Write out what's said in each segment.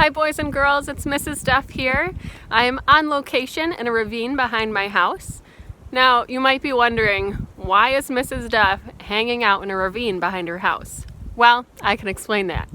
Hi boys and girls, it's Mrs. Duff here. I am on location in a ravine behind my house. Now you might be wondering, why is Mrs. Duff hanging out in a ravine behind her house? Well, I can explain that.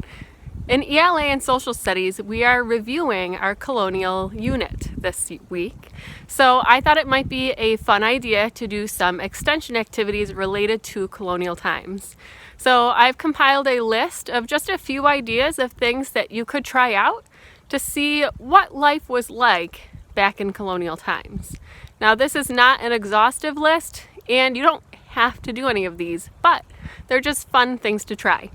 In ELA and Social Studies, we are reviewing our Colonial unit this week. So I thought it might be a fun idea to do some extension activities related to colonial times. So I've compiled a list of just a few ideas of things that you could try out to see what life was like back in colonial times. Now this is not an exhaustive list and you don't have to do any of these, but they're just fun things to try.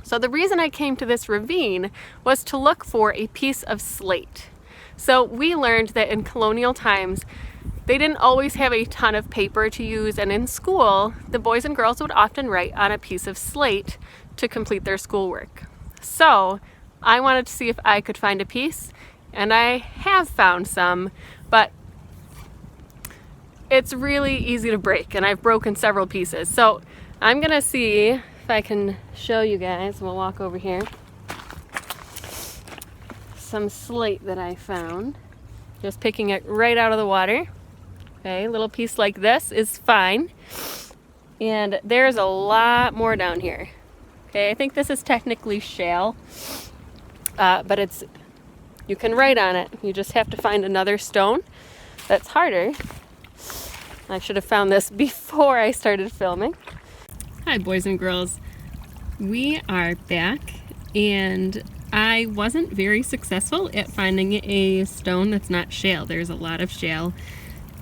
So the reason I came to this ravine was to look for a piece of slate. So we learned that in colonial times, they didn't always have a ton of paper to use, and in school, the boys and girls would often write on a piece of slate to complete their schoolwork. So I wanted to see if I could find a piece, and I have found some, but it's really easy to break, and I've broken several pieces. So I'm gonna see if I can show you guys. We'll walk over here. Some slate that I found. Just picking it right out of the water. Okay, a little piece like this is fine. And there's a lot more down here. Okay, I think this is technically shale, but you can write on it. You just have to find another stone that's harder. I should have found this before I started filming. Hi boys and girls. We are back and I wasn't very successful at finding a stone that's not shale. There's a lot of shale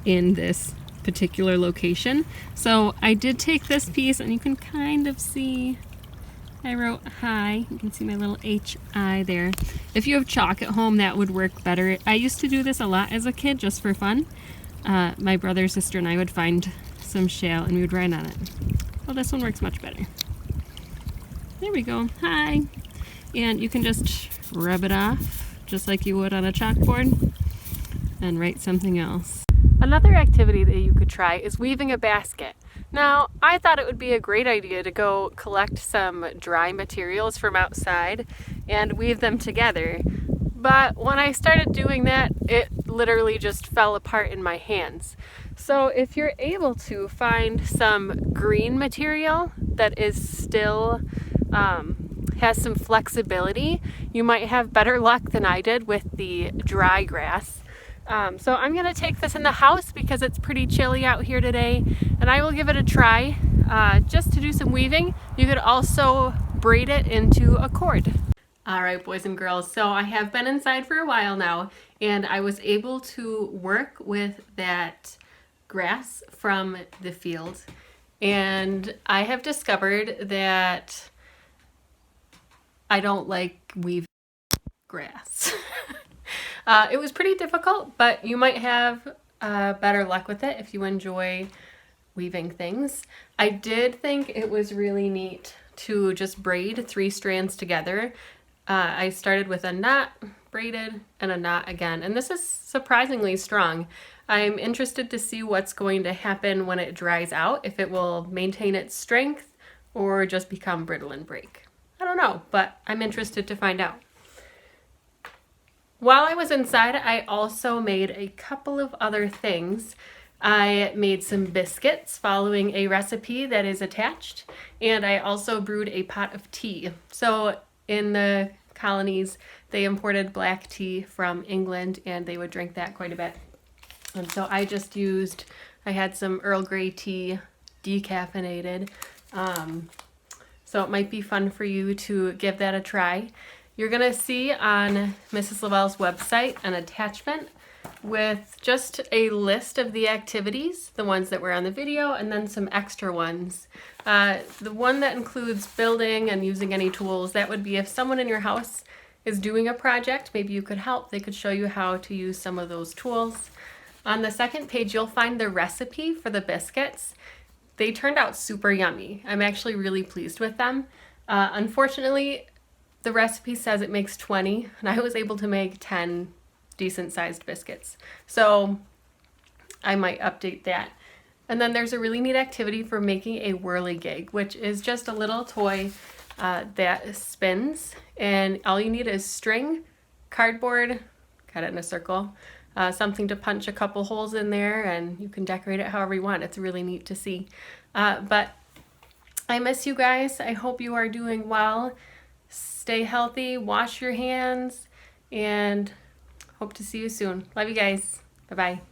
in this particular location. So I did take this piece and you can kind of see I wrote hi. You can see my little H-I there. If you have chalk at home, that would work better. I used to do this a lot as a kid just for fun. My brother, sister, and I would find some shale and we would write on it. Well, this one works much better. There we go. Hi. And you can just rub it off just like you would on a chalkboard and write something else. Another activity that you could try is weaving a basket. Now, I thought it would be a great idea to go collect some dry materials from outside and weave them together. But when I started doing that, it literally just fell apart in my hands. So if you're able to find some green material that is still has some flexibility, you might have better luck than I did with the dry grass. So I'm going to take this in the house because it's pretty chilly out here today, and I will give it a try just to do some weaving. You could also braid it into a cord. All right, boys and girls, so I have been inside for a while now, and I was able to work with that grass from the field, and I have discovered that I don't like weaving grass. It was pretty difficult, but you might have better luck with it if you enjoy weaving things. I did think it was really neat to just braid 3 strands together. I started with a knot, braided, and a knot again, and this is surprisingly strong. I'm interested to see what's going to happen when it dries out, if it will maintain its strength or just become brittle and break. I don't know, but I'm interested to find out. While I was inside, I also made a couple of other things. I made some biscuits following a recipe that is attached, and I also brewed a pot of tea. So in the colonies, they imported black tea from England, and they would drink that quite a bit. And so I just had some Earl Grey tea, decaffeinated. So it might be fun for you to give that a try. You're going to see on Mrs. Lavell's website an attachment with just a list of the activities, the ones that were on the video, and then some extra ones. The one that includes building and using any tools, that would be if someone in your house is doing a project, maybe you could help. They could show you how to use some of those tools. On the second page, you'll find the recipe for the biscuits. They turned out super yummy. I'm actually really pleased with them. Unfortunately, the recipe says it makes 20, and I was able to make 10 decent-sized biscuits. So I might update that. And then there's a really neat activity for making a whirligig, which is just a little toy that spins, and all you need is string, cardboard, cut it in a circle, something to punch a couple holes in there, and you can decorate it however you want. It's really neat to see. But I miss you guys. I hope you are doing well. Stay healthy, wash your hands, and hope to see you soon. Love you guys. Bye-bye.